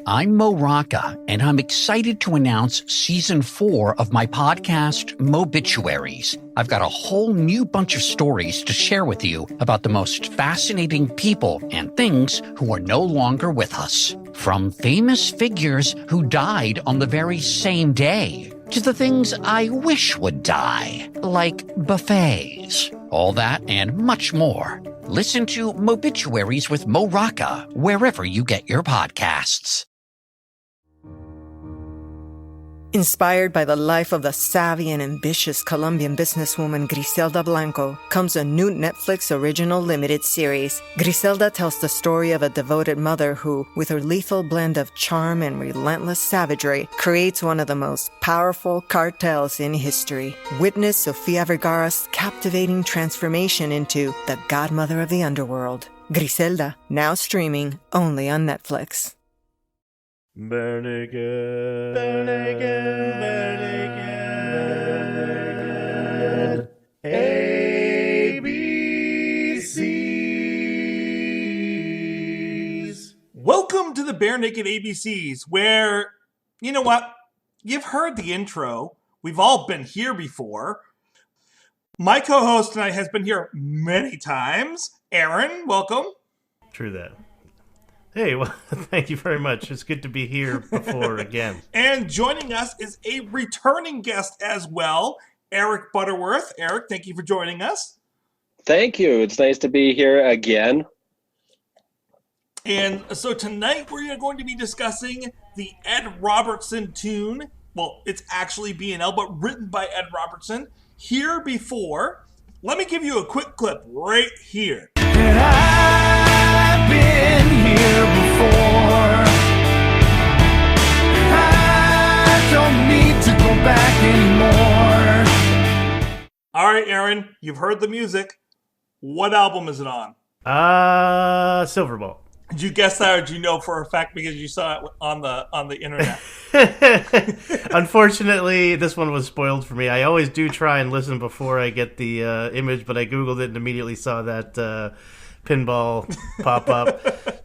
I'm Mo Rocca, and I'm excited to announce Season 4 of my podcast, Mobituaries. I've got a whole new bunch of stories to share with you about the most fascinating people and things who are no longer with us. From famous figures who died on the very same day, to the things I wish would die, like buffets. All that and much more. Listen to Mobituaries with Mo Rocca wherever you get your podcasts. Inspired by the life of the savvy and ambitious Colombian businesswoman Griselda Blanco comes a new Netflix original limited series. Griselda tells the story of a devoted mother who, with her lethal blend of charm and relentless savagery, creates one of the most powerful cartels in history. Witness Sofia Vergara's captivating transformation into the godmother of the underworld. Griselda, now streaming only on Netflix. Burn again, burn again, burn again, ABCs. Welcome to the Bare Naked ABCs, where, you know what, you've heard the intro. We've all been here before. My co-host tonight has been here many times. Aaron, welcome. True that. Hey, well, thank you very much. It's good to be here before again. And joining us is a returning guest as well, Erik Butterworth. Erik, thank you for joining us. Thank you. It's nice to be here again. And so tonight we're going to be discussing the Ed Robertson tune. Well, it's actually B&L, but written by Ed Robertson. Here Before. Let me give you a quick clip right here. And I've been here before. I don't need to go back anymore. All right, Aaron, you've heard the music. What album is it on? Silverball. Did you guess that, or did you know for a fact because you saw it on the internet? Unfortunately, this one was spoiled for me. I always do try and listen before I get the image, but I Googled it and immediately saw that pinball pop up.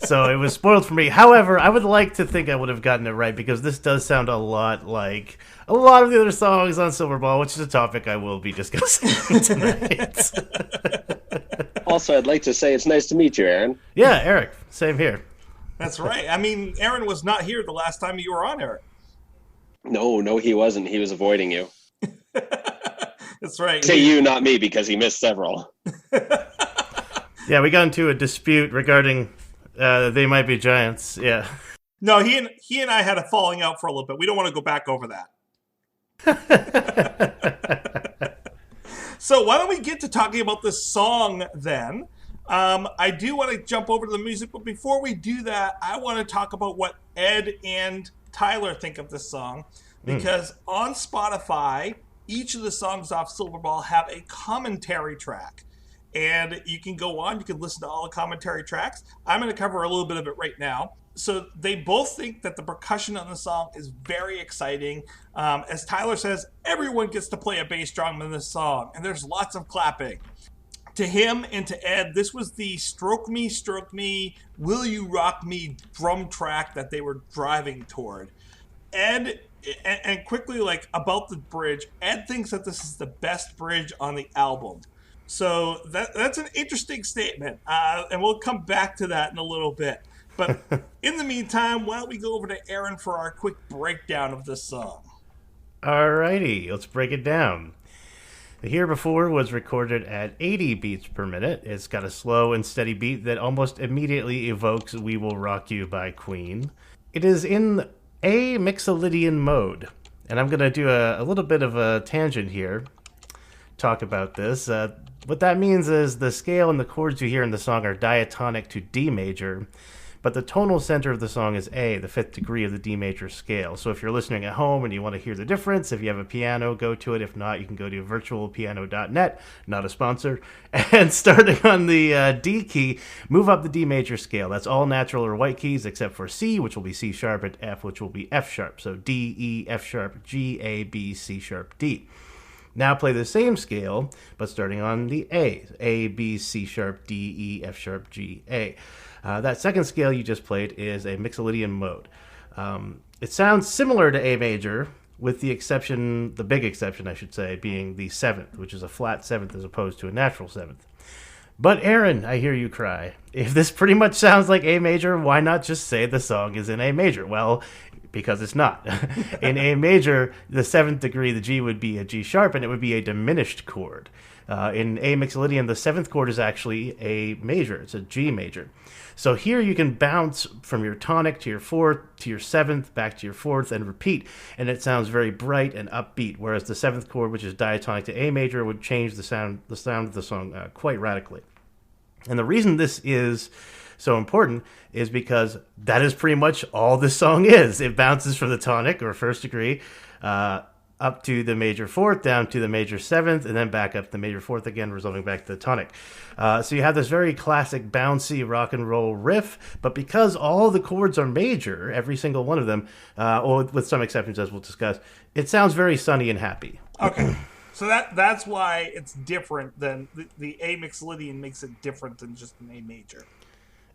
So it was spoiled for me. However, I would like to think I would have gotten it right because this does sound a lot like a lot of the other songs on Silverball, which is a topic I will be discussing tonight. Also, I'd like to say it's nice to meet you, Aaron. Yeah, Erik, same here. That's right. I mean, Aaron was not here the last time you were on, Erik. No, he wasn't. He was avoiding you. That's right. Say you, not me, because he missed several. Yeah, we got into a dispute regarding They Might Be Giants. Yeah. No, he and I had a falling out for a little bit. We don't want to go back over that. So why don't we get to talking about this song then? I do want to jump over to the music, but before we do that, I want to talk about what Ed and Tyler think of this song. Because on Spotify, each of the songs off Silverball have a commentary track. And you can go on, you can listen to all the commentary tracks. I'm going to cover a little bit of it right now. So they both think that the percussion on the song is very exciting. As Tyler says, everyone gets to play a bass drum in this song, and there's lots of clapping. To him and to Ed, this was the stroke me, will you rock me drum track that they were driving toward. Ed, and quickly, like, about the bridge, Ed thinks that this is the best bridge on the album. So that's an interesting statement, and we'll come back to that in a little bit. But in the meantime, why don't we go over to Aaron for our quick breakdown of this song? Alrighty, let's break it down. The Here Before was recorded at 80 beats per minute. It's got a slow and steady beat that almost immediately evokes We Will Rock You by Queen. It is in a Mixolydian mode, and I'm going to do a little bit of a tangent here, talk about this. What that means is the scale and the chords you hear in the song are diatonic to D major, but the tonal center of the song is A, the fifth degree of the D major scale. So if you're listening at home and you want to hear the difference, if you have a piano, go to it. If not, you can go to virtualpiano.net, not a sponsor. And starting on the D key, move up the D major scale. That's all natural or white keys except for C, which will be C sharp, and F, which will be F sharp. So D, E, F sharp, G, A, B, C sharp, D. Now play the same scale, but starting on the A, B, C sharp, D, E, F sharp, G, A. That second scale you just played is a Mixolydian mode. It sounds similar to A major, with the big exception, I should say, being the 7th, which is a flat 7th as opposed to a natural 7th. But Aaron, I hear you cry. If this pretty much sounds like A major, why not just say the song is in A major? Well, because it's not. In A major, the 7th degree, the G would be a G sharp, and it would be a diminished chord. In A Mixolydian, the 7th chord is actually A major. It's a G major. So here you can bounce from your tonic to your 4th, to your 7th, back to your 4th, and repeat, and it sounds very bright and upbeat, whereas the 7th chord, which is diatonic to A major, would change the sound of the song quite radically. And the reason this is so important is because that is pretty much all this song is. It bounces from the tonic, or 1st degree, up to the major 4th, down to the major 7th, and then back up to the major 4th again, resolving back to the tonic. So you have this very classic bouncy rock and roll riff, but because all the chords are major, every single one of them, or with some exceptions as we'll discuss, it sounds very sunny and happy. Okay. So that's why it's different than the A Mixolydian makes it different than just an A major.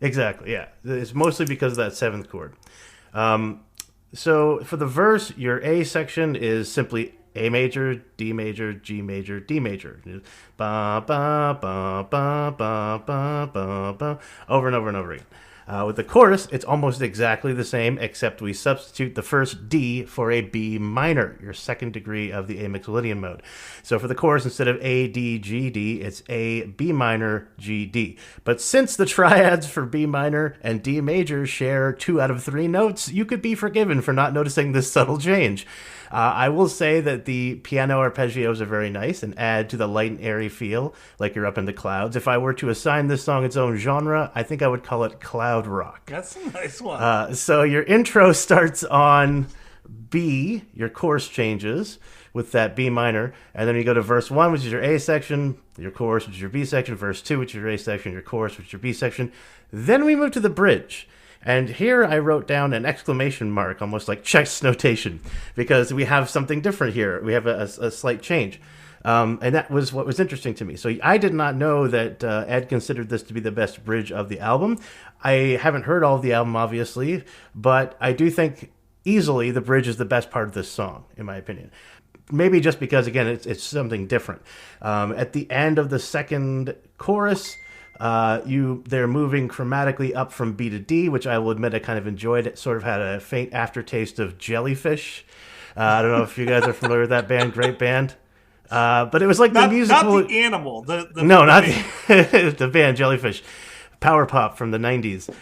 Exactly, yeah. It's mostly because of that 7th chord. So for the verse, your A section is simply A major, D major, G major, D major. Ba, ba, ba, ba, ba, ba, ba, ba, over and over and over again. With the chorus, it's almost exactly the same, except we substitute the first D for a B minor, your 2nd degree of the A Mixolydian mode. So for the chorus, instead of A, D, G, D, it's A, B minor, G, D. But since the triads for B minor and D major share 2 out of 3 notes, you could be forgiven for not noticing this subtle change. I will say that the piano arpeggios are very nice and add to the light and airy feel, like you're up in the clouds. If I were to assign this song its own genre, I think I would call it cloud rock. That's a nice one. So your intro starts on B, your chorus changes with that B minor, and then you go to verse 1, which is your A section, your chorus, which is your B section, verse 2, which is your A section, your chorus, which is your B section. Then we move to the bridge. And here I wrote down an exclamation mark, almost like chess notation, because we have something different here. We have a slight change. And that was what was interesting to me. So I did not know that Ed considered this to be the best bridge of the album. I haven't heard all of the album, obviously, but I do think easily the bridge is the best part of this song, in my opinion. Maybe just because, again, it's something different. At the end of the 2nd chorus, they're moving chromatically up from B to D, which I will admit I kind of enjoyed. It sort of had a faint aftertaste of Jellyfish. I don't know if you guys are familiar with that band. Great band. But it was like the musical. Not the animal. No, not the band Jellyfish. Power pop from the 90s.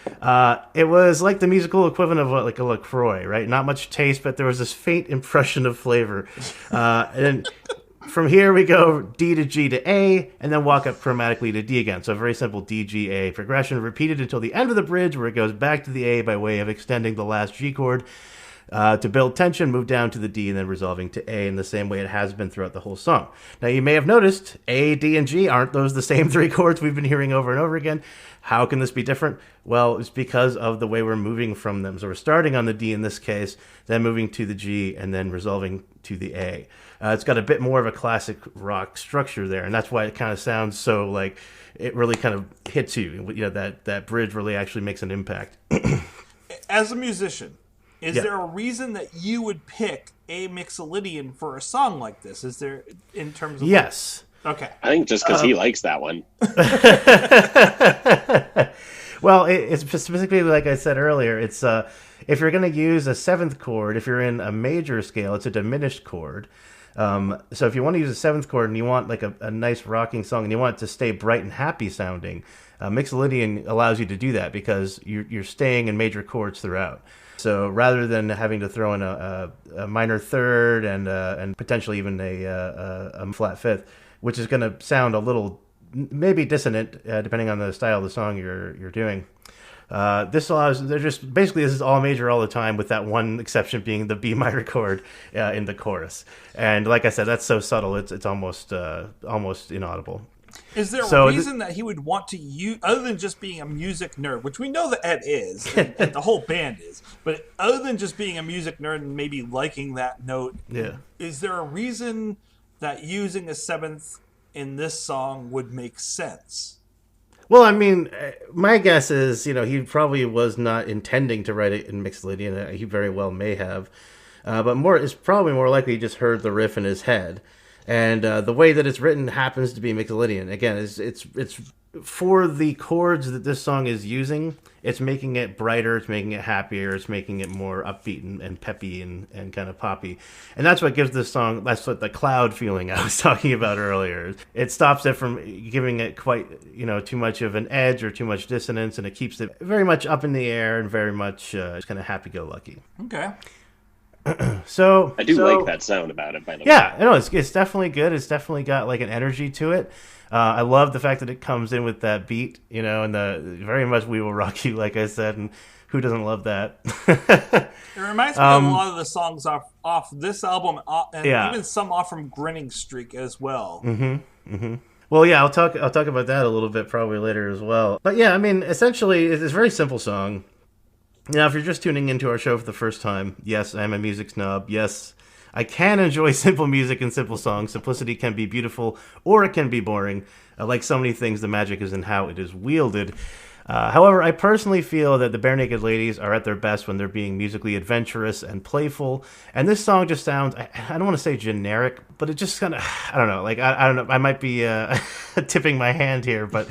It was like the musical equivalent of like a LaCroix, right? Not much taste, but there was this faint impression of flavor. And from here we go D to G to A, and then walk up chromatically to D again. So a very simple D, G, A progression, repeated until the end of the bridge, where it goes back to the A by way of extending the last G chord to build tension, move down to the D, and then resolving to A in the same way it has been throughout the whole song. Now you may have noticed A, D, and G aren't those the same 3 chords we've been hearing over and over again. How can this be different? Well, it's because of the way we're moving from them. So we're starting on the D in this case, then moving to the G, and then resolving to the A. It's got a bit more of a classic rock structure there, and that's why it kind of sounds so like it really kind of hits you. You know, that bridge really actually makes an impact. As a musician, is there a reason that you would pick A Mixolydian for a song like this? Is there, in terms of... Yes. Okay. I think just because he likes that one. Well, it's specifically, like I said earlier, it's if you're going to use a 7th chord, if you're in a major scale, it's a diminished chord. So if you want to use a 7th chord and you want like a nice rocking song and you want it to stay bright and happy sounding, Mixolydian allows you to do that because you're staying in major chords throughout. So rather than having to throw in a minor 3rd and potentially even a flat 5th, which is going to sound a little maybe dissonant depending on the style of the song you're doing. This allows, this is all major all the time, with that one exception being the B minor chord in the chorus. And like I said, that's so subtle, it's almost inaudible. Is there a reason that he would want to use, other than just being a music nerd, which we know that Ed is, and the whole band is, but other than just being a music nerd and maybe liking that note, is there a reason that using a 7th in this song would make sense? Well, I mean, my guess is, he probably was not intending to write it in Mixolydian. He very well may have. But it's probably more likely he just heard the riff in his head. And the way that it's written happens to be Mixolydian. Again, it's for the chords that this song is using, it's making it brighter, it's making it happier, it's making it more upbeat and peppy and kind of poppy. And that's what gives this song, that's what the cloud feeling I was talking about earlier. It stops it from giving it quite, too much of an edge or too much dissonance, and it keeps it very much up in the air and very much kind of happy-go-lucky. Okay. So I do like that sound about it, by the way. Yeah, it's definitely good. It's definitely got like an energy to it. I love the fact that it comes in with that beat, and the very much "We Will Rock You," like I said, and who doesn't love that? It reminds me of a lot of the songs off this album, and even some off from Grinning Streak as well. Mm-hmm. Mm-hmm. Well, yeah, I'll talk about that a little bit probably later as well. But yeah, I mean, essentially, it's a very simple song. Now, if you're just tuning into our show for the first time, yes, I'm a music snob. Yes, I can enjoy simple music and simple songs. Simplicity can be beautiful, or it can be boring. Like so many things, the magic is in how it is wielded. However, I personally feel that the Bare Naked Ladies are at their best when they're being musically adventurous and playful. And this song just sounds, I don't want to say generic, but it just kind of, I don't know, like, I don't know, I might be tipping my hand here, but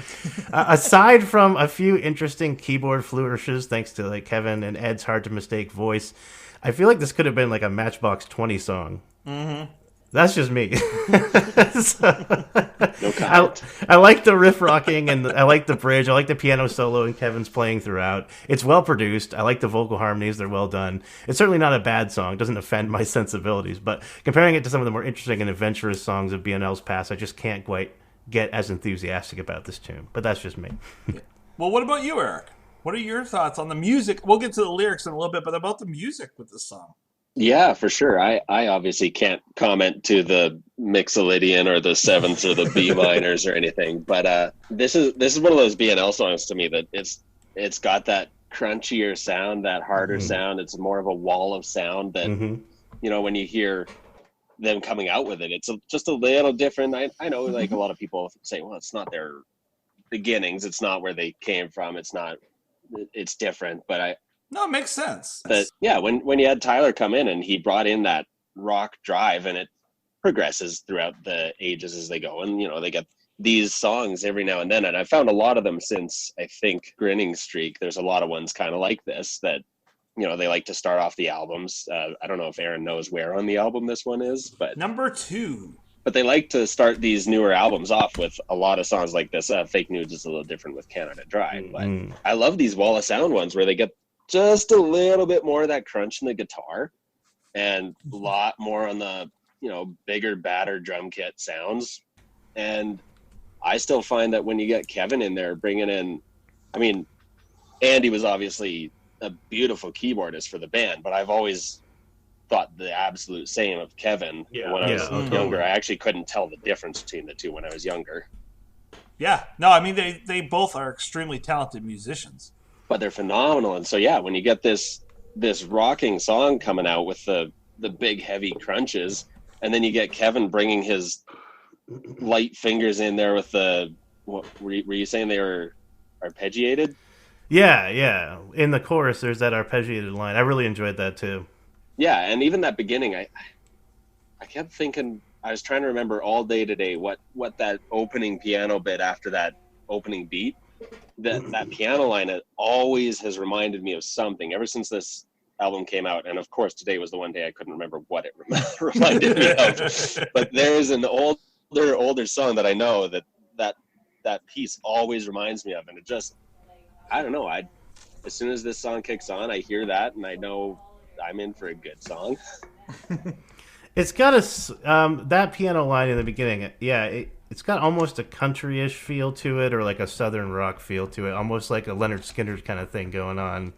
aside from a few interesting keyboard flourishes, thanks to like Kevin and Ed's hard to mistake voice, I feel like this could have been like a Matchbox 20 song. Mm-hmm. That's just me. No comment. I like the riff rocking, and I like the bridge. I like the piano solo and Kevin's playing throughout. It's well produced. I like the vocal harmonies. They're well done. It's certainly not a bad song. It doesn't offend my sensibilities. But comparing it to some of the more interesting and adventurous songs of BNL's past, I just can't quite get as enthusiastic about this tune. But that's just me. Well, what about you, Eric? What are your thoughts on the music? We'll get to the lyrics in a little bit, but about the music with this song. Yeah, for sure. I obviously can't comment to the Mixolydian or the sevenths or the B minors or anything, but this is one of those BNL songs to me that it's got that crunchier sound, that harder sound. It's more of a wall of sound that when you hear them coming out with it, it's just a little different. I know, like a lot of people say, well, it's not their beginnings, it's not where they came from, it's different, but No, it makes sense. But yeah, when you had Tyler come in and he brought in that rock drive, and it progresses throughout the ages as they go, and they get these songs every now and then, and I found a lot of them since I think Grinning Streak. There's a lot of ones kind of like this that they like to start off the albums. I don't know if Aaron knows where on the album this one is, but number 2. But they like to start these newer albums off with a lot of songs like this. Fake News is a little different with Canada Dry, but I love these wall of sound ones where they get just a little bit more of that crunch in the guitar and a lot more on the, bigger, badder drum kit sounds. And I still find that when you get Kevin in there bringing in, Andy was obviously a beautiful keyboardist for the band, but I've always thought the absolute same of Kevin when I was younger. I actually couldn't tell the difference between the two when I was younger. Yeah. No, they both are extremely talented musicians. But they're phenomenal. And so, yeah, when you get this rocking song coming out with the big, heavy crunches, and then you get Kevin bringing his light fingers in there with what were you saying they were arpeggiated? Yeah. In the chorus, there's that arpeggiated line. I really enjoyed that, too. Yeah, and even that beginning, I kept thinking, I was trying to remember all day today what that opening piano bit after that opening beat, that piano line, it always has reminded me of something ever since this album came out. And of course, today was the one day I couldn't remember what it reminded me of. But there's an older song that I know that piece always reminds me of. And it just, I don't know. As soon as this song kicks on, I hear that and I know I'm in for a good song. It's got that piano line in the beginning. Yeah, it's got almost a country-ish feel to it, or like a southern rock feel to it, almost like a Leonard Skinner kind of thing going on.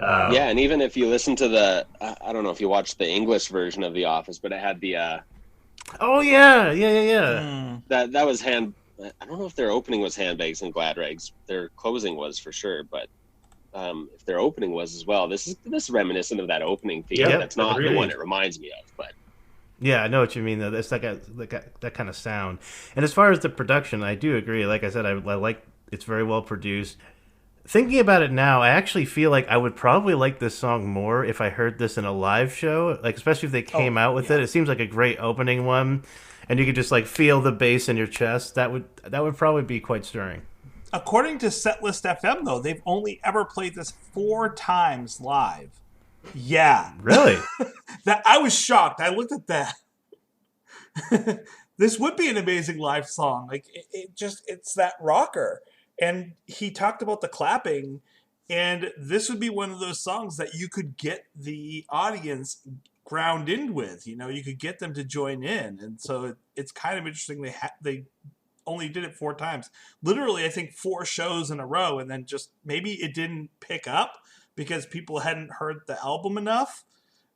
Yeah, and even if you listen to I don't know if you watched the English version of The Office, but it had the oh yeah. That was I don't know if their opening was Handbags and Glad Rags. Their closing was for sure, but if their opening was as well, this is reminiscent of that opening theme. That's not the one it reminds me of, but yeah, I know what you mean, though. It's like that kind of sound. And as far as the production, I do agree. Like I said, I like It's very well produced. Thinking about it now, I actually feel like I would probably like this song more if I heard this in a live show, like especially if they came out with it. It seems like a great opening one, and you could just like feel the bass in your chest. That would probably be quite stirring. According to Setlist FM, though, they've only ever played this 4 times live. Yeah. Really? That I was shocked. I looked at that. This would be an amazing live song. Like it's that rocker. And he talked about the clapping, and this would be one of those songs that you could get the audience ground in with. You know, you could get them to join in, and so it's kind of interesting. They only did it 4 times, literally. I think 4 shows in a row, and then just maybe it didn't pick up because people hadn't heard the album enough,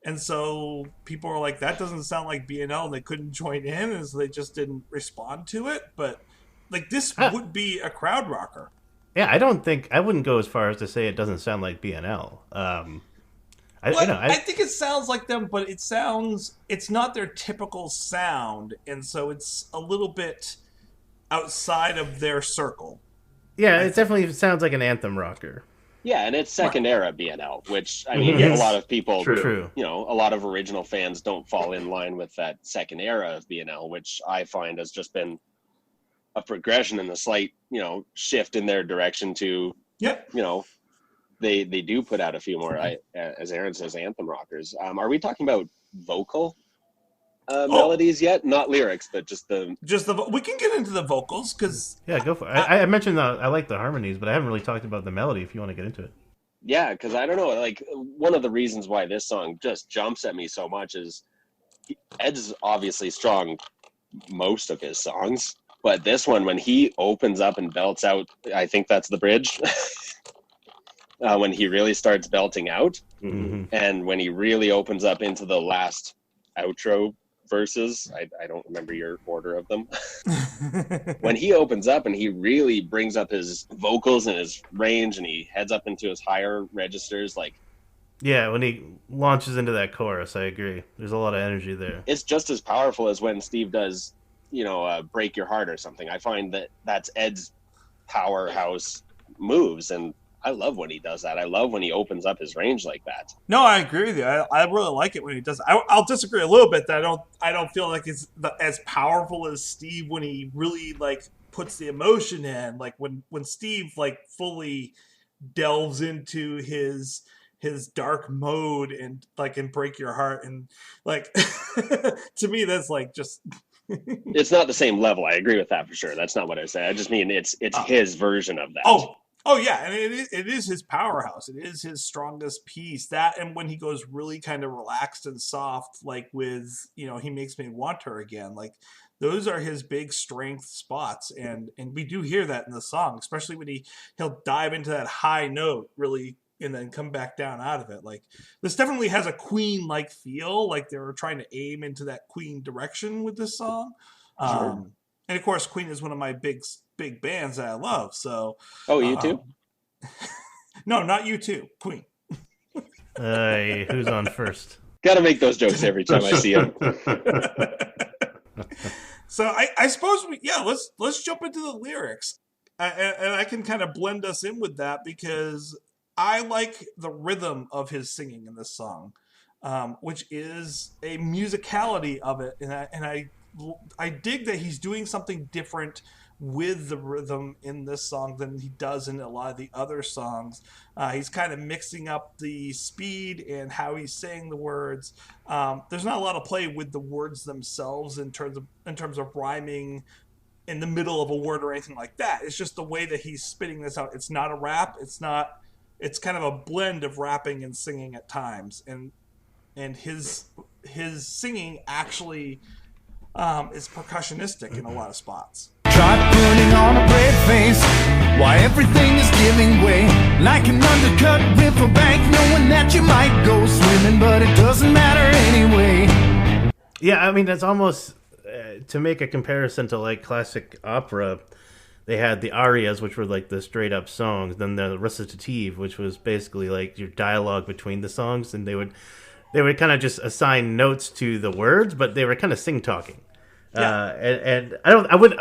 and so people were like, "That doesn't sound like BNL," and they couldn't join in, and so they just didn't respond to it, but. Like, this would be a crowd rocker. Yeah, I wouldn't go as far as to say it doesn't sound like BNL. I think it sounds like them, but it's not their typical sound, and so it's a little bit outside of their circle. Yeah, it definitely sounds like an anthem rocker. Yeah, and it's second era BNL, which, I mean, a lot of people, True. You know, a lot of original fans don't fall in line with that second era of BNL, which I find has just been a progression and a slight, you know, shift in their direction to, you know, they do put out a few more, as Aaron says, anthem rockers. Are we talking about vocal melodies yet? Not lyrics, but just the. We can get into the vocals because. Yeah, go for it. I mentioned I like the harmonies, but I haven't really talked about the melody. If you want to get into it. Yeah, because I don't know. Like, one of the reasons why this song just jumps at me so much is Ed's obviously strong most of his songs. But this one, when he opens up and belts out, I think that's the bridge. When he really starts belting out, and when he really opens up into the last outro verses, I don't remember your order of them. When he opens up and he really brings up his vocals and his range, and he heads up into his higher registers, like. Yeah, when he launches into that chorus, I agree. There's a lot of energy there. It's just as powerful as when Steve does. You know, Break Your Heart or something. I find that's Ed's powerhouse moves, and I love when he does that. I love when he opens up his range like that. No, I agree with you. I really like it when he does. I'll disagree a little bit that I don't feel like it's as powerful as Steve when he really like puts the emotion in. Like when Steve like fully delves into his dark mode and like in Break Your Heart, and like to me that's like just. It's not the same level. I agree with that for sure. That's not what I said. I just mean it's his version of that. Oh yeah, and it is his powerhouse. It is his strongest piece. That, and when he goes really kind of relaxed and soft, like with, you know, He Makes Me Want Her Again. Like those are his big strength spots, and we do hear that in the song, especially when he'll dive into that high note really. And then come back down out of it. Like this definitely has a Queen-like feel. Like they were trying to aim into that Queen direction with this song. And of course, Queen is one of my big bands that I love. So. Oh, you too? No, not you too. Queen. Who's on first? Got to make those jokes every time I see him. So I suppose let's jump into the lyrics, and I can kind of blend us in with that because. I like the rhythm of his singing in this song, which is a musicality of it, and I dig that he's doing something different with the rhythm in this song than he does in a lot of the other songs. He's kind of mixing up the speed and how he's saying the words. There's not a lot of play with the words themselves in terms of rhyming in the middle of a word or anything like that. It's just the way that he's spitting this out. It's not a rap. It's kind of a blend of rapping and singing at times, and his singing actually is percussionistic in a lot of spots. Try putting on a brave face while everything is giving way, like an undercut riverbank, knowing that you might go swimming, but it doesn't matter anyway. Yeah, I mean that's almost to make a comparison to like classic opera. They had the arias, which were like the straight up songs, then the recitative, which was basically like your dialogue between the songs, and they would kind of just assign notes to the words, but they were kind of sing talking. And I would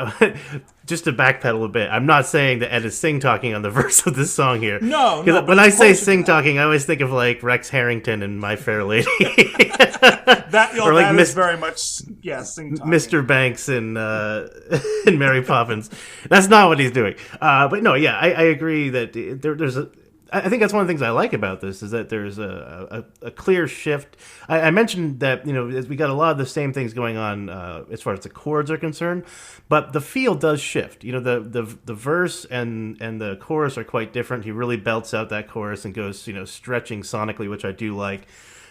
just to backpedal a bit. I'm not saying that Ed is sing talking on the verse of this song here. No. When I say sing talking, I always think of like Rex Harrington and My Fair Lady, that is very much sing talking. Mr. Banks and and Mary Poppins. That's not what he's doing. But no, yeah, I agree that there's a. I think that's one of the things I like about this is that there's a clear shift. I mentioned that we got a lot of the same things going on as far as the chords are concerned, but the feel does shift. The verse and the chorus are quite different. He really belts out that chorus and goes stretching sonically, which I do like.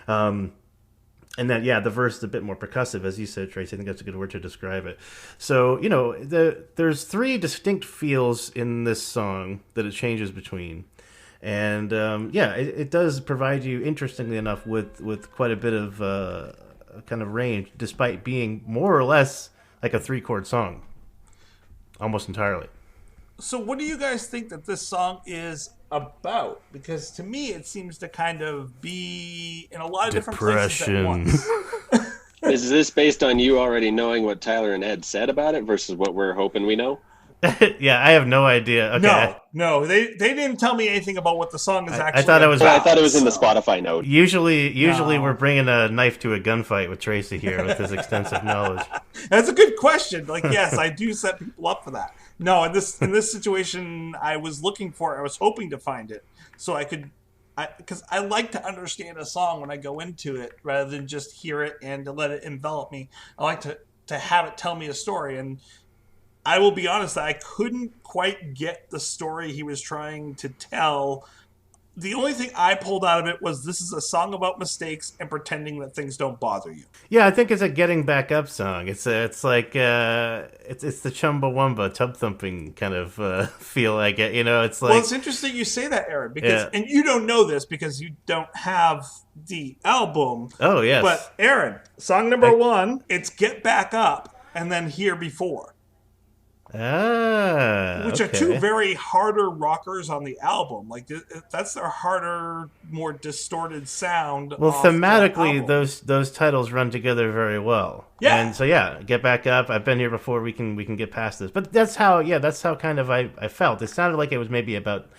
And then the verse is a bit more percussive, as you said, Tracy. I think that's a good word to describe it. So there's three distinct feels in this song that it changes between. And it does provide you, interestingly enough, with quite a bit of kind of range, despite being more or less like a 3-chord song, almost entirely. So, what do you guys think that this song is about? Because to me, it seems to kind of be in a lot of different places at once. Is this based on you already knowing what Tyler and Ed said about it versus what we're hoping we know? Yeah, I have no idea. Okay. No, they didn't tell me anything about what the song is actually. I thought it was. I thought it was in the Spotify note. Usually we're bringing a knife to a gunfight with Tracy here with his extensive knowledge. That's a good question. Like, yes, I do set people up for that. No, in this situation, I was looking for it. I was hoping to find it so I could, because I like to understand a song when I go into it rather than just hear it and to let it envelop me. I like to have it tell me a story. And I will be honest, I couldn't quite get the story he was trying to tell. The only thing I pulled out of it was this is a song about mistakes and pretending that things don't bother you. Yeah, I think it's a getting back up song. It's like it's the Chumbawamba tub thumping kind of feel I get. It's like. Well, it's interesting you say that, Aaron, because and you don't know this because you don't have the album. Oh yes. But Aaron, song number 1, it's Get Back Up and then Here Before. Which are two very harder rockers on the album. Like that's their harder, more distorted sound. Well, thematically, those titles run together very well. Yeah. And so Get Back Up. I've been here before. We can get past this. But that's how kind of I felt. It sounded like it was maybe about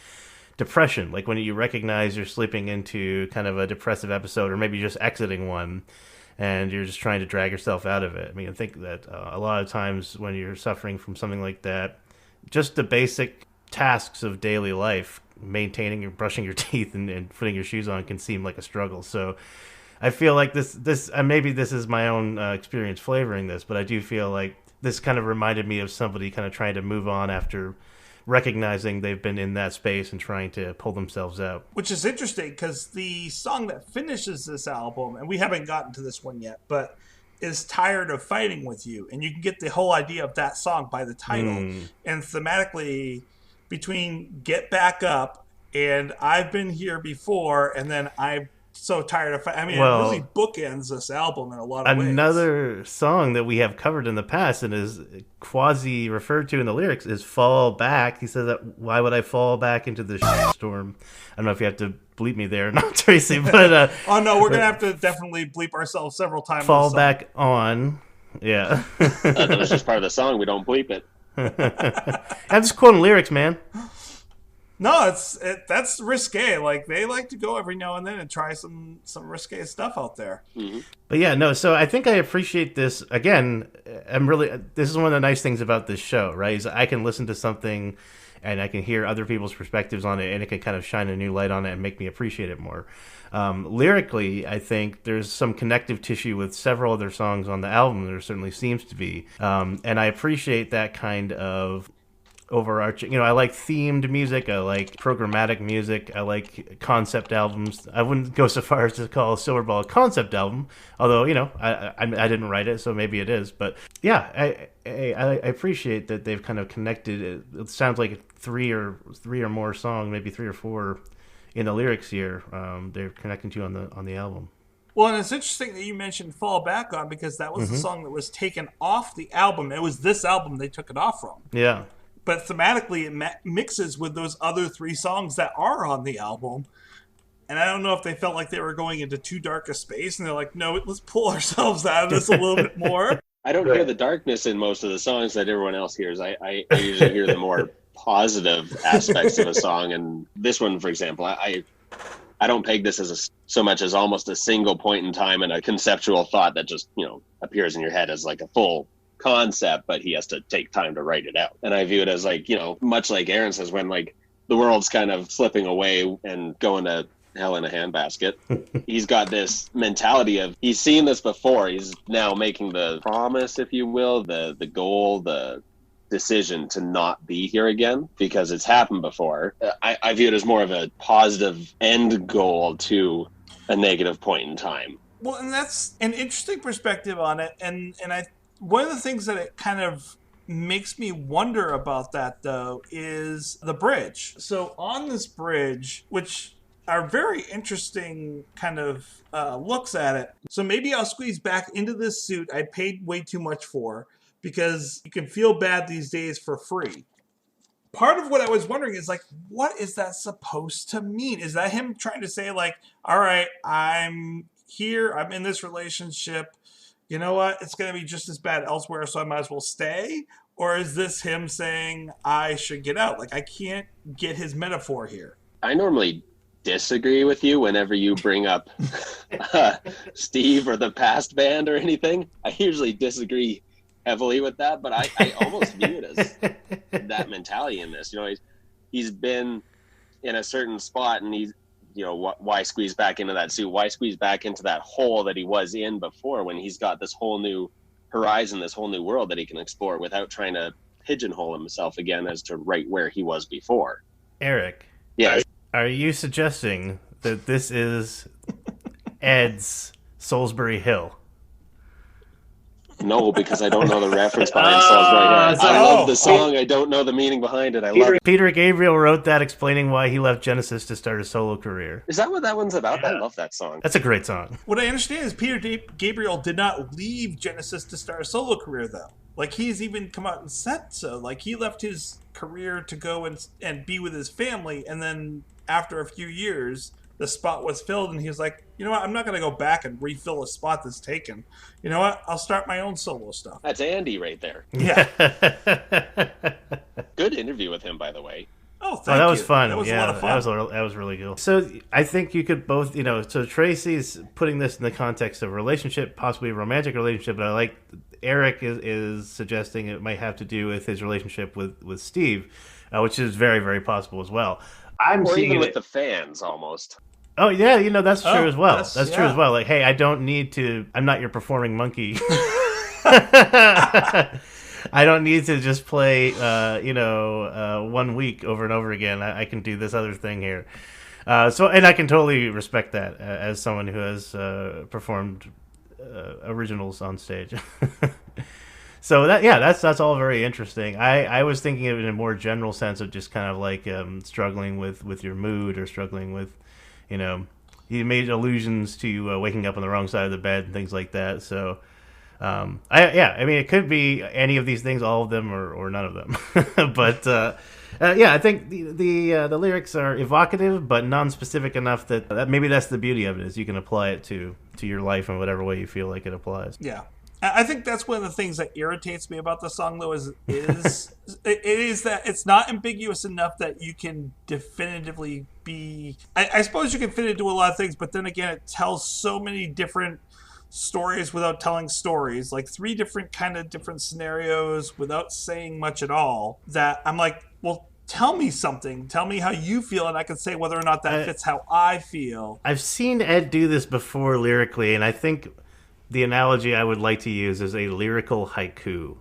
depression, like when you recognize you're slipping into kind of a depressive episode, or maybe just exiting one. And you're just trying to drag yourself out of it. I mean, I think that a lot of times when you're suffering from something like that, just the basic tasks of daily life, maintaining or brushing your teeth and putting your shoes on, can seem like a struggle. So I feel like this maybe this is my own experience flavoring this, but I do feel like this kind of reminded me of somebody kind of trying to move on after recognizing they've been in that space and trying to pull themselves out. Which is interesting because the song that finishes this album, and we haven't gotten to this one yet, but is Tired of Fighting With You. And you can get the whole idea of that song by the title. And thematically, between Get Back Up and I've Been Here Before, and then I'm so tired of fighting. I mean, it really bookends this album in a lot of ways. Another song that we have covered in the past and is quasi referred to in the lyrics is Fall Back. He says that, why would I fall back into the storm? I don't know if you have to bleep me there or not, Tracy, but... oh, no, we're going to have to definitely bleep ourselves several times. Fall back on. Yeah. That was just part of the song. We don't bleep it. I'm just quoting lyrics, man. No, that's risque. Like, they like to go every now and then and try some risque stuff out there. Mm-hmm. But yeah, no. So I think I appreciate this. Again, this is one of the nice things about this show, right? Is I can listen to something and I can hear other people's perspectives on it, and it can kind of shine a new light on it and make me appreciate it more. Lyrically, I think there's some connective tissue with several other songs on the album. There certainly seems to be, and I appreciate that kind of overarching. I like themed music. I like programmatic music. I like concept albums. I wouldn't go so far as to call Silverball a concept album, although I didn't write it, so maybe it is. But yeah, I appreciate that they've kind of connected. It sounds like three or more songs, maybe 3 or 4 in the lyrics here. They're connecting to on the album. Well, and it's interesting that you mentioned Fall Back On, because that was the song that was taken off the album. It was this album they took it off from. Yeah. But thematically, it mixes with those other 3 songs that are on the album. And I don't know if they felt like they were going into too dark a space, and they're like, no, let's pull ourselves out of this a little bit more. I don't hear the darkness in most of the songs that everyone else hears. I usually hear the more positive aspects of a song. And this one, for example, I don't peg this as so much as almost a single point in time and a conceptual thought that just, appears in your head as like a full concept, but he has to take time to write it out. And I view it as like, much like Aaron says, when like the world's kind of slipping away and going to hell in a handbasket. He's got this mentality of, he's seen this before. He's now making the promise, if you will, the goal, the decision to not be here again because it's happened before. I view it as more of a positive end goal to a negative point in time. Well, and that's an interesting perspective on it. And one of the things that it kind of makes me wonder about that, though, is the bridge. So on this bridge, which are very interesting kind of looks at it. So maybe I'll squeeze back into this suit I paid way too much for, because you can feel bad these days for free. Part of what I was wondering is, like, what is that supposed to mean? Is that him trying to say, like, all right, I'm here, I'm in this relationship, you know what, it's going to be just as bad elsewhere, so I might as well stay? Or is this him saying I should get out? Like, I can't get his metaphor here. I normally disagree with you whenever you bring up Steve or the past band or anything. I usually disagree heavily with that, but I almost view it as that mentality in this. He's been in a certain spot, and he's, why squeeze back into that suit? Why squeeze back into that hole that he was in before, when he's got this whole new horizon, this whole new world that he can explore without trying to pigeonhole himself again as to right where he was before. Eric. Yeah. Are you suggesting that this is Ed's Salisbury Hill? No, because I don't know the reference behind Salisbury Hill. I love the song. I don't know the meaning behind it. I love it. Peter Gabriel wrote that explaining why he left Genesis to start a solo career. Is that what that one's about? Yeah. I love that song. That's a great song. What I understand is Peter Gabriel did not leave Genesis to start a solo career, though. Like, he's even come out and said so. Like, he left his career to go and be with his family, and then after a few years, the spot was filled, and he was like, you know what, I'm not going to go back and refill a spot that's taken. You know what, I'll start my own solo stuff. That's Andy right there. Yeah. Good interview with him, by the way. Oh, thank that you. was fun. That was a lot of fun. That was really cool. So I think you could both, so Tracy's putting this in the context of a relationship, possibly a romantic relationship, but I like Eric is suggesting it might have to do with his relationship with Steve, which is very, very possible as well. Or even with the fans, almost. Oh, yeah, that's true as well. That's true as well. Like, hey, I don't need to... I'm not your performing monkey. I don't need to just play, 1 week over and over again. I can do this other thing here. And I can totally respect that as someone who has performed originals on stage. So that's all very interesting. I was thinking of it in a more general sense of just kind of like struggling with your mood, or struggling with, you made allusions to waking up on the wrong side of the bed and things like that. So, it could be any of these things, all of them, or none of them. But I think the lyrics are evocative, but non-specific enough that maybe that's the beauty of it, is you can apply it to your life in whatever way you feel like it applies. Yeah. I think that's one of the things that irritates me about the song, though, is it is that it's not ambiguous enough that you can definitively be... I suppose you can fit into a lot of things, but then again, it tells so many different stories without telling stories, like 3 different scenarios without saying much at all, that I'm like, well, tell me something. Tell me how you feel, and I can say whether or not that fits how I feel. I've seen Ed do this before lyrically, and I think the analogy I would like to use is a lyrical haiku.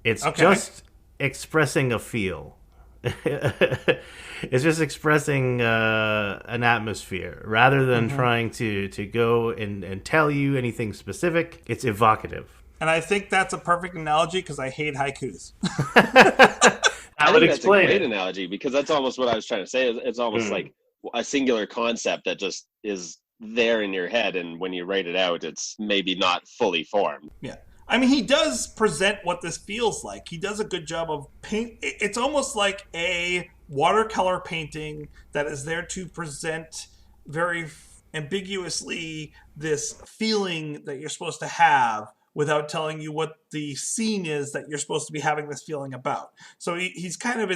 It's just expressing a feel. It's just expressing an atmosphere rather than trying to go and tell you anything specific. It's evocative. And I think that's a perfect analogy because I hate haikus. I think that's a great analogy, because that's almost what I was trying to say. It's almost like a singular concept that just is there in your head, and when you write it out, it's maybe not fully formed. Yeah. I mean, he does present what this feels like. He does a good job of paint. It's almost like a watercolor painting that is there to present very ambiguously this feeling that you're supposed to have without telling you what the scene is that you're supposed to be having this feeling about. So he's kind of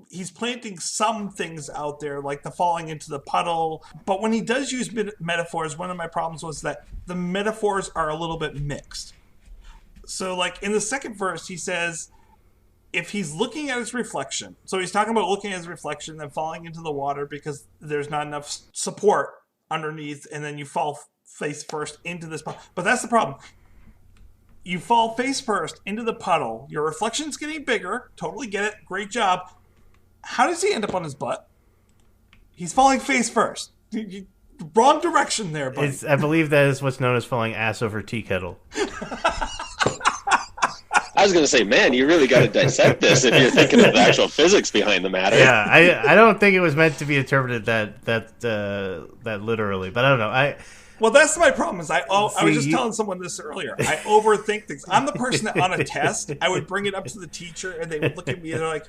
he's planting some things out there, like the falling into the puddle. But when he does use metaphors, one of my problems was that the metaphors are a little bit mixed. So like in the second verse, he says, if he's looking at his reflection, so he's talking about looking at his reflection, then falling into the water because there's not enough support underneath, and then you fall face first into this puddle. But that's the problem. You fall face first into the puddle. Your reflection's getting bigger. Totally get it. Great job. How does he end up on his butt? He's falling face first. Wrong direction there, buddy. I believe that is what's known as falling ass over tea kettle. I was going to say, man, you really got to dissect this if you're thinking of the actual physics behind the matter. Yeah, I don't think it was meant to be interpreted that literally, but I don't know. Well, that's my problem. I was just telling someone this earlier. I overthink things. I'm the person that on a test, I would bring it up to the teacher, and they would look at me and they're like,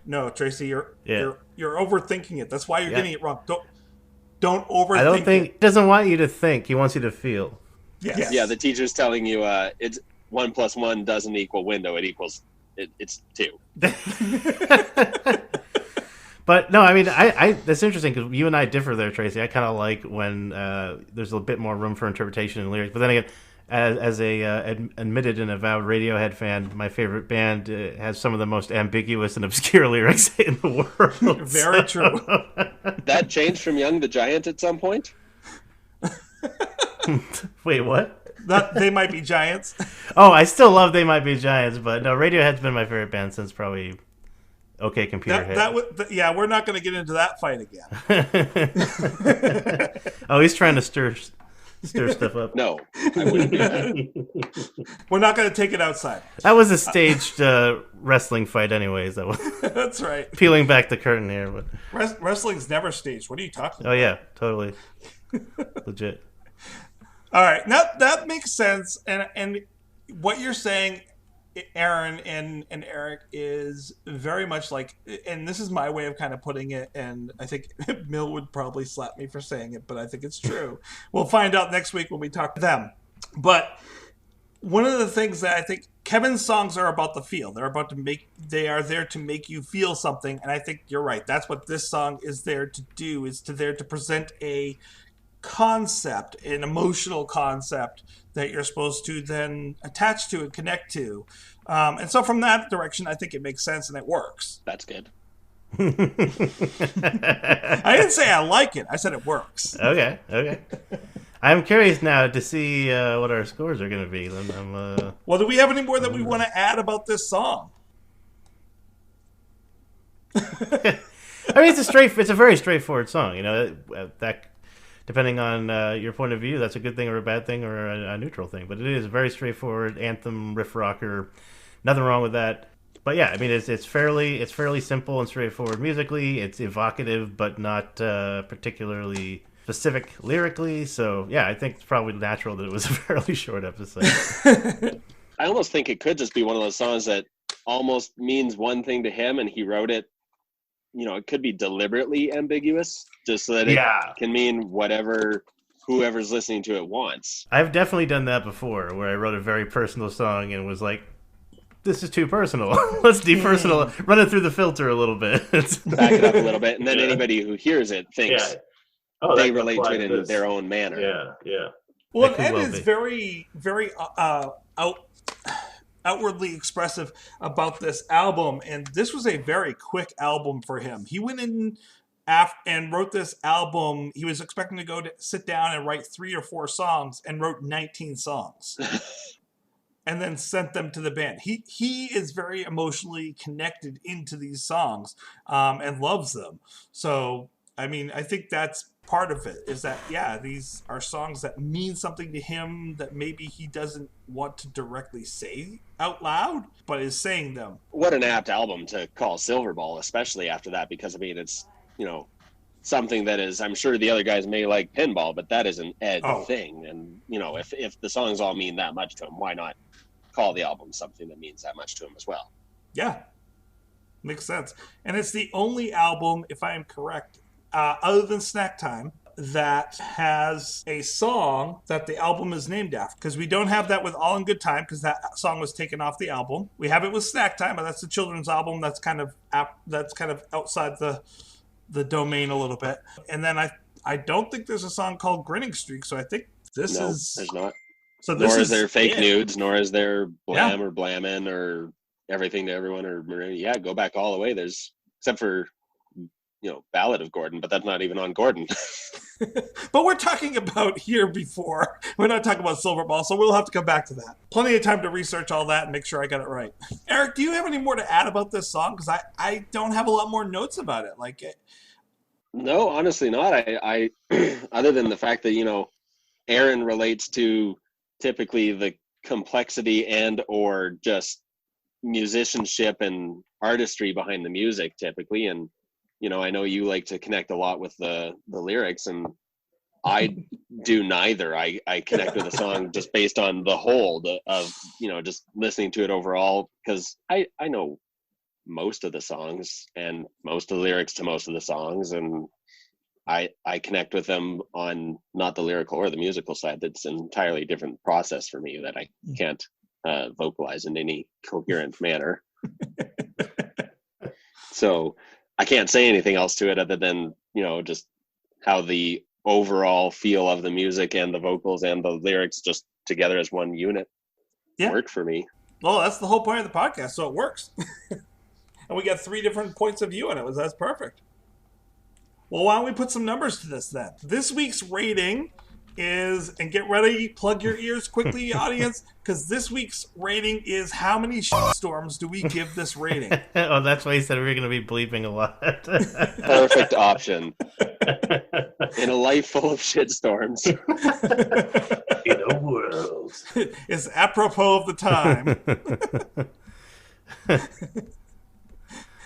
"No, Tracy, you're overthinking it. That's why you're getting it wrong. Don't overthink." I don't think he doesn't want you to think. He wants you to feel. Yes. Yeah, the teacher's telling you it's 1 + 1 doesn't equal window. It equals it's 2. But no, I mean, I that's interesting because you and I differ there, Tracy. I kind of like when there's a bit more room for interpretation in lyrics. But then again, as a admitted and avowed Radiohead fan, my favorite band has some of the most ambiguous and obscure lyrics in the world. Very true. That changed from Young the Giant at some point? Wait, what? They Might Be Giants. Oh, I still love They Might Be Giants, but no, Radiohead's been my favorite band since probably OK Computer hit. Yeah, we're not going to get into that fight again. Oh, he's trying to stir stuff up. No, I wouldn't do that. We're not going to take it outside. That was a staged wrestling fight anyways. That was That's right. Peeling back the curtain here. But Wrestling's never staged. What are you talking about? Oh, yeah, totally. Legit. All right, now that makes sense, and what you're saying, Aaron and Eric, is very much like, and this is my way of kind of putting it, and I think Mill would probably slap me for saying it, but I think it's true. We'll find out next week when we talk to them. But one of the things that I think Kevin's songs are about the feel. They are there to make you feel something, and I think you're right. That's what this song is there to do, there to present a concept, an emotional concept that you're supposed to then attach to and connect to. And so from that direction, I think it makes sense and it works. That's good. I didn't say I like it. I said it works. Okay. I'm curious now to see what our scores are going to be. Well, do we have any more that we want to add about this song? I mean, it's a very straightforward song. You know, that depending on your point of view, that's a good thing or a bad thing or a neutral thing. But it is a very straightforward anthem, riff rocker. Nothing wrong with that. But yeah, I mean, it's fairly simple and straightforward musically. It's evocative, but not particularly specific lyrically. So yeah, I think it's probably natural that it was a fairly short episode. I almost think it could just be one of those songs that almost means one thing to him, and he wrote it. You know, it could be deliberately ambiguous, just so that it can mean whatever whoever's listening to it wants. I've definitely done that before, where I wrote a very personal song and was like, this is too personal. Let's depersonal, run it through the filter a little bit. Back it up a little bit, and then anybody who hears it thinks they relate to it in their own manner. Yeah. Well, Ed is very, very outwardly expressive about this album, and this was a very quick album for him. He went in and wrote this album. He was expecting to sit down and write 3 or 4 songs, and wrote 19 songs. And then sent them to the band. He is very emotionally connected into these songs and loves them. So, I mean, I think that's part of it, is that, these are songs that mean something to him that maybe he doesn't want to directly say out loud, but is saying them. What an apt album to call Silverball, especially after that, because, I mean, it's, you know, something that is, I'm sure the other guys may like pinball, but that is an Ed thing. And, you know, if the songs all mean that much to him, why not call the album something that means that much to him as well? Yeah, makes sense. And it's the only album, if I am correct, other than Snack Time, that has a song that the album is named after, because we don't have that with All in Good Time because that song was taken off the album. We have it with Snack Time, but that's the children's album. That's kind of outside the domain a little bit. And then I don't think there's a song called Grinning Streak, so I think there's not. So this nor is there Fake Nudes, nor is there Blam Yeah. or Blammin' or Everything to Everyone or go back all the way. There's, except for, Ballad of Gordon, but that's not even on Gordon. But we're talking about Here Before. We're not talking about Silverball, so we'll have to come back to that. Plenty of time to research all that and make sure I got it right. Eric, do you have any more to add about this song? Because I don't have a lot more notes about it. No, honestly not. I other than the fact that, Aaron relates to typically the complexity and or just musicianship and artistry behind the music typically. And, I know you like to connect a lot with the lyrics, and I do neither. I connect with a song just based on the whole of, just listening to it overall, because I know most of the songs and most of the lyrics to most of the songs, and I connect with them on not the lyrical or the musical side. That's an entirely different process for me that I can't vocalize in any coherent manner. So I can't say anything else to it other than, just how the overall feel of the music and the vocals and the lyrics just together as one unit work for me. Well, that's the whole point of the podcast, so it works. And we got 3 different points of view on it. That's perfect. Well, why don't we put some numbers to this then? This week's rating is, and get ready, plug your ears quickly, audience, because this week's rating is how many shitstorms do we give this rating? Oh, that's why he said we were going to be bleeping a lot. Perfect option. In a life full of shitstorms. In a world. It's apropos of the time.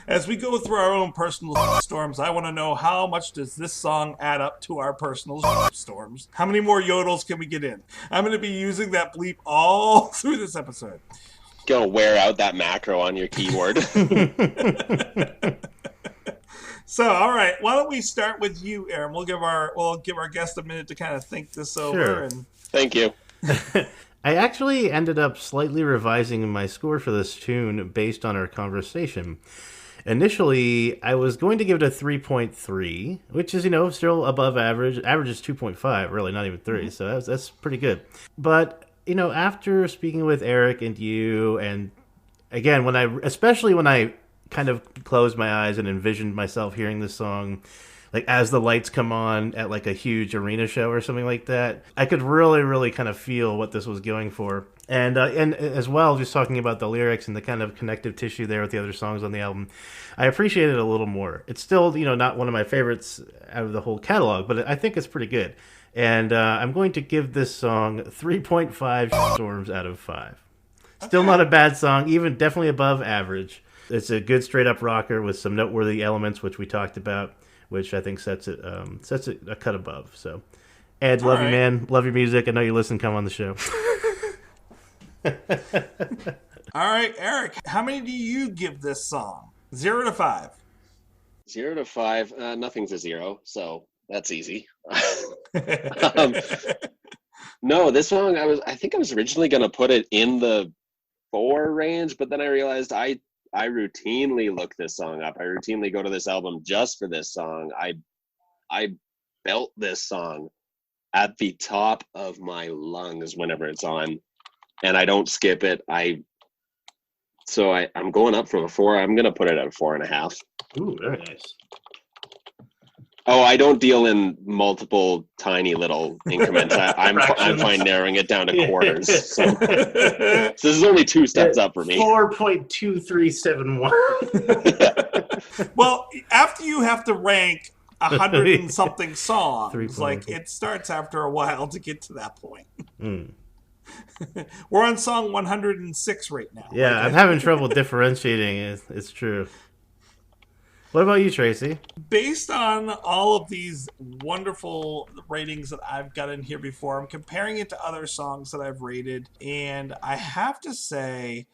As we go through our own personal storms, I want to know, how much does this song add up to our personal storms? How many more yodels can we get in? I'm going to be using that bleep all through this episode. Gonna wear out that macro on your keyboard. So, all right, why don't we start with you, Aaron? We'll give our guest a minute to kind of think this over. Sure. And Thank you. I actually ended up slightly revising my score for this tune based on our conversation. Initially, I was going to give it a 3.3, which is, still above average. Average is 2.5, really, not even 3, so that's pretty good. But, after speaking with Eric and you, and again, especially when I kind of closed my eyes and envisioned myself hearing this song, like as the lights come on at like a huge arena show or something like that, I could really, really kind of feel what this was going for. And as well, just talking about the lyrics and the kind of connective tissue there with the other songs on the album, I appreciate it a little more. It's still, not one of my favorites out of the whole catalog, but I think it's pretty good. And I'm going to give this song 3.5 storms out of 5. Still not a bad song, even definitely above average. It's a good straight up rocker with some noteworthy elements, which we talked about, which I think sets it a cut above. So, Ed, love you, man. Love your music. I know you listen. Come on the show. all right, Eric, how many do you give this song? 0 to 5. 0 to 5. Nothing's a 0, so that's easy. No, this song, I think I was originally going to put it in the 4 range, but then I realized I routinely look this song up. I routinely go to this album just for this song. I belt this song at the top of my lungs whenever it's on, and I don't skip it. I'm going up from a 4. I'm going to put it at a 4.5. Ooh, very nice. Oh, I don't deal in multiple tiny little increments. I'm fine narrowing it down to quarters. So this is only 2 steps up for me. 4.2371. Well, after you have to rank 100 and something songs, like it starts after a while to get to that point. We're on song 106 right now. Yeah, I'm having trouble differentiating. It's true. What about you, Tracy? Based on all of these wonderful ratings that I've got in here before, I'm comparing it to other songs that I've rated, and I have to say,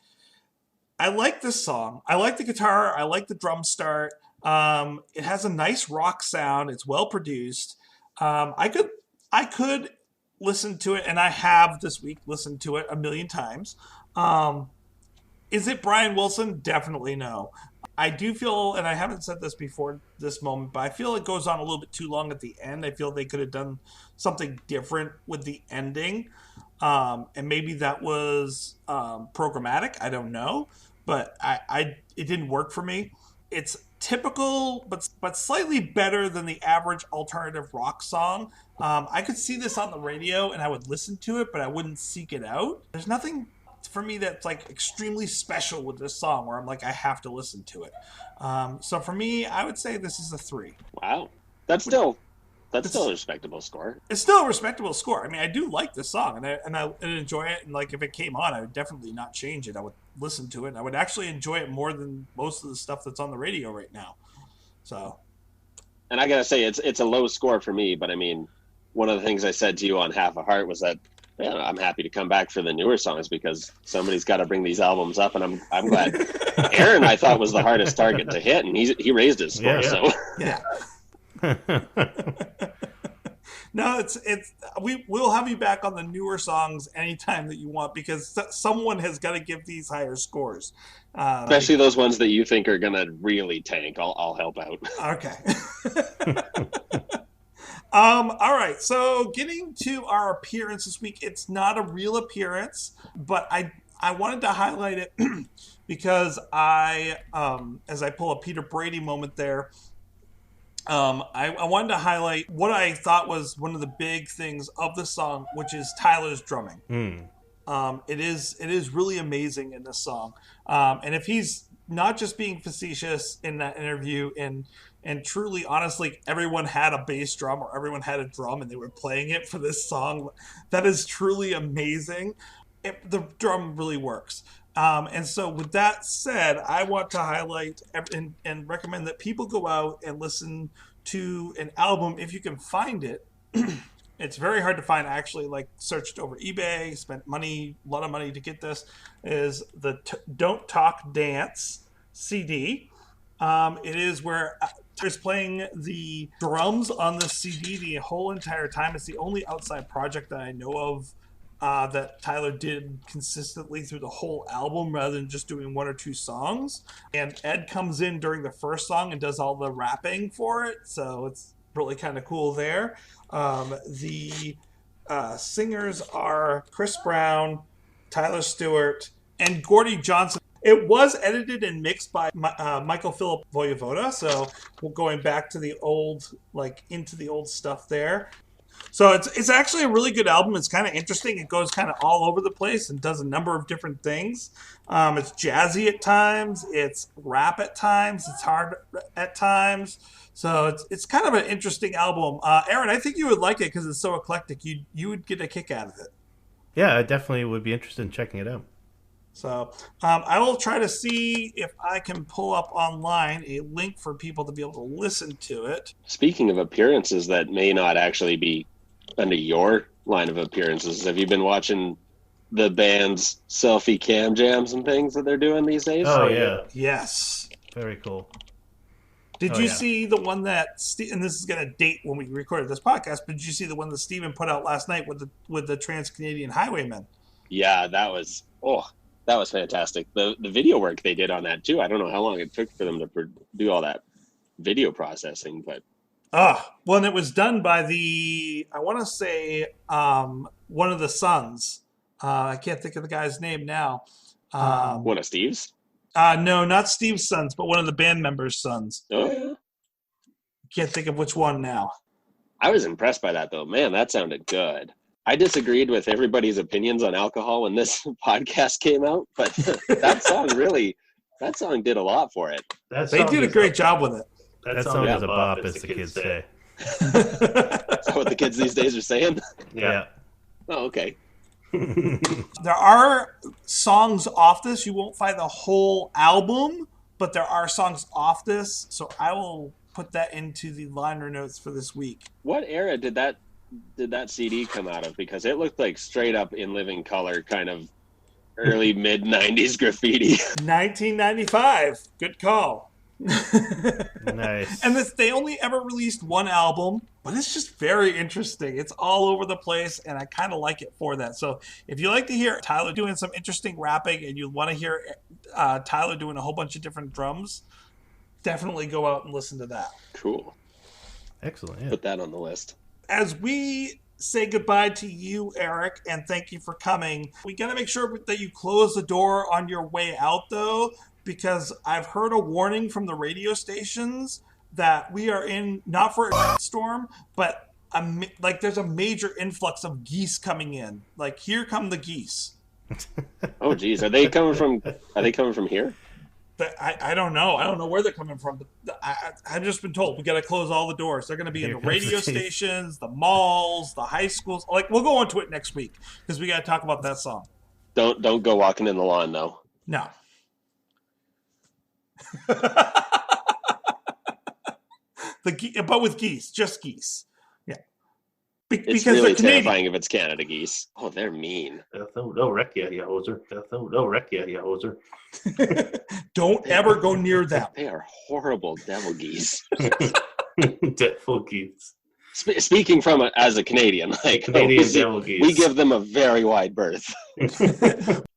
I like this song. I like the guitar. I like the drum start. It has a nice rock sound. It's well produced. I could listen to it, and I have this week listened to it a million times. Is it Brian Wilson? Definitely no. I do feel, and I haven't said this before this moment, but I feel it goes on a little bit too long at the end. I feel they could have done something different with the ending. And maybe that was programmatic. I don't know. But it didn't work for me. It's typical, but slightly better than the average alternative rock song. I could see this on the radio, and I would listen to it, but I wouldn't seek it out. There's nothing for me that's like extremely special with this song where I'm like, I have to listen to it. So for me, I would say this is a 3. Wow. That's still a respectable score. It's still a respectable score. I mean, I do like this song, and I enjoy it. And like, if it came on, I would definitely not change it. I would listen to it, and I would actually enjoy it more than most of the stuff that's on the radio right now. So, and I gotta say, it's a low score for me. But I mean, one of the things I said to you on Half a Heart was that, yeah, I'm happy to come back for the newer songs because somebody's got to bring these albums up, and I'm glad. Aaron, I thought, was the hardest target to hit, and he raised his score. Yeah. No, we'll have you back on the newer songs anytime that you want, because someone has got to give these higher scores. Especially those ones that you think are gonna really tank. I'll help out. Okay. All right. So getting to our appearance this week, it's not a real appearance, but I wanted to highlight it because as I pull a Peter Brady moment there, I wanted to highlight what I thought was one of the big things of the song, which is Tyler's drumming. It is really amazing in this song. And if he's not just being facetious in that interview and truly, honestly, everyone had a bass drum or everyone had a drum and they were playing it for this song, that is truly amazing. The drum really works. And so with that said, I want to highlight and recommend that people go out and listen to an album if you can find it. It's very hard to find. I actually searched over eBay, spent a lot of money to get this. Is the Don't Talk Dance CD. It is where Tyler's playing the drums on the CD the whole entire time. It's the only outside project that I know of that Tyler did consistently through the whole album rather than just doing one or two songs. And Ed comes in during the first song and does all the rapping for it. So it's really kind of cool there. The singers are Chris Brown, Tyler Stewart, and Gordy Johnson. It was edited and mixed by Michael Philip Voivoda, so we're going back to the old, into the old stuff there. So it's actually a really good album. It's kind of interesting. It goes kind of all over the place and does a number of different things. It's jazzy at times. It's rap at times. It's hard at times. So it's kind of an interesting album. Aaron, I think you would like it because it's so eclectic. You would get a kick out of it. Yeah, I definitely would be interested in checking it out. So I will try to see if I can pull up online a link for people to be able to listen to it. Speaking of appearances that may not actually be under your line of appearances, have you been watching the band's selfie cam jams and things that they're doing these days? Oh, yeah. Yes. Very cool. Did you see the one that, and this is going to date when we recorded this podcast, but did you see the one that Steven put out last night with the Trans-Canadian Highwaymen? Yeah, that was fantastic. The video work they did on that too. I don't know how long it took for them to do all that video processing, but well, and it was done by I want to say one of the sons. I can't think of the guy's name now. One of Steve's? No, not Steve's sons, but one of the band members' sons. Oh, can't think of which one now. I was impressed by that though. Man, that sounded good. I disagreed with everybody's opinions on alcohol when this podcast came out, but that song did a lot for it. They did a great job with it. That song is a bop, as the kids say. Is that what the kids these days are saying? Yeah. Oh, okay. There are songs off this. You won't find the whole album, but there are songs off this, so I will put that into the liner notes for this week. What era did that CD come out of? Because it looked like straight up In Living Color, kind of early mid 90s graffiti. 1995. Good call. Nice. And they only ever released one album, but it's just very interesting. It's all over the place, and I kind of like it for that. So if you like to hear Tyler doing some interesting rapping and you want to hear Tyler doing a whole bunch of different drums, definitely go out and listen to that. Cool. Excellent. Yeah. Put that on the list. As we say goodbye to you, Erik, and thank you for coming, we got to make sure that you close the door on your way out, though, because I've heard a warning from the radio stations that we are in, not for a storm, but there's a major influx of geese coming in. Like, here come the geese. Oh, geez. Are they coming from here? I don't know. I don't know where they're coming from. But I've just been told we got to close all the doors. They're going to be in the radio stations, the malls, the high schools. Like, we'll go into it next week because we got to talk about that song. Don't go walking in the lawn, though. No. But with geese, just geese. Yeah. It's really terrifying if it's Canada geese. Oh, they're mean. They'll wreck you, you hoser. They'll wreck you, you hoser. Don't ever go near them. They are horrible devil geese. Devil geese. Speaking as a Canadian, like Canadian devil geese. We give them a very wide berth.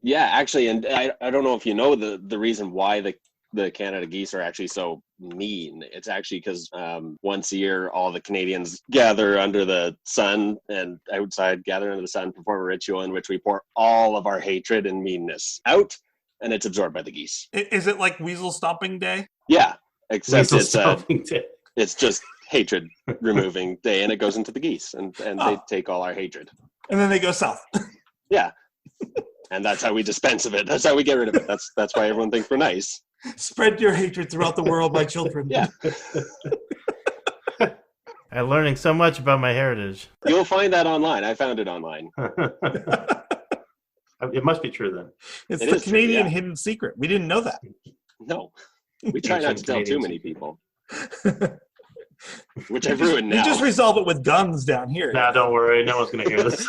Yeah, actually, and I don't know if you know the reason why the Canada geese are actually so mean. It's actually because once a year, all the Canadians gather under the sun and outside, gather under the sun, perform a ritual in which we pour all of our hatred and meanness out, and it's absorbed by the geese. Is it like Weasel Stomping Day? Yeah, except Day. It's just hatred removing day, and it goes into the geese, and they take all our hatred. And then they go south. Yeah. And that's how we dispense of it. That's how we get rid of it. That's why everyone thinks we're nice. Spread your hatred throughout the world, my children. Yeah. I'm learning so much about my heritage. You'll find that online. I found it online. It must be true then. It's the Canadian hidden secret. We didn't know that. No. We try not to tell too many people. Which I've ruined now. You just resolve it with guns down here. Nah, don't worry. No one's going to hear this.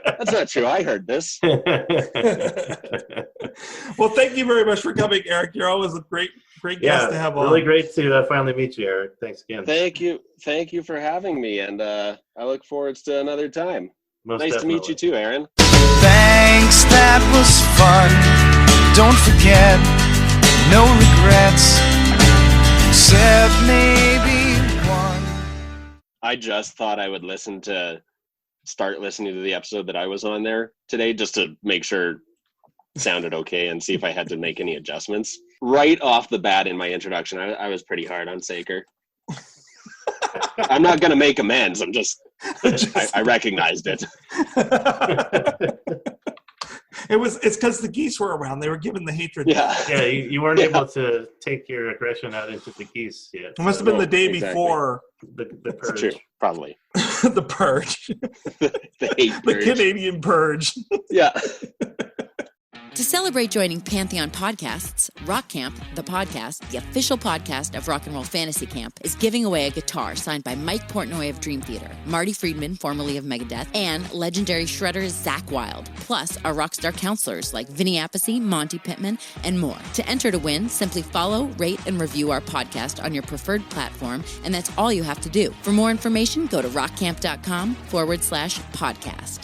That's not true. I heard this. Well, thank you very much for coming, Erik. You're always a great guest to have on. Really great to finally meet you, Erik. Thanks again. Thank you for having me, and I look forward to another time. Most nice definitely. to meet you too, Aaron. Thanks, that was fun. Don't forget, no regrets, except maybe one. I just thought I would start listening to the episode that I was on there today, just to make sure it sounded okay and see if I had to make any adjustments. Right off the bat in my introduction, I was pretty hard on Saker. I'm not going to make amends. I recognized it. It's because the geese were around. They were given the hatred. Yeah, you weren't able to take your aggression out into the geese yet. It must have been the day before the purge. True, probably. The purge. the hate purge. The Canadian purge. Yeah. To celebrate joining Pantheon Podcasts, Rock Camp, the podcast, the official podcast of Rock and Roll Fantasy Camp, is giving away a guitar signed by Mike Portnoy of Dream Theater, Marty Friedman, formerly of Megadeth, and legendary shredder Zakk Wylde, plus our rockstar counselors like Vinny Appice, Monty Pittman, and more. To enter to win, simply follow, rate, and review our podcast on your preferred platform, and that's all you have to do. For more information, go to rockcamp.com/podcast.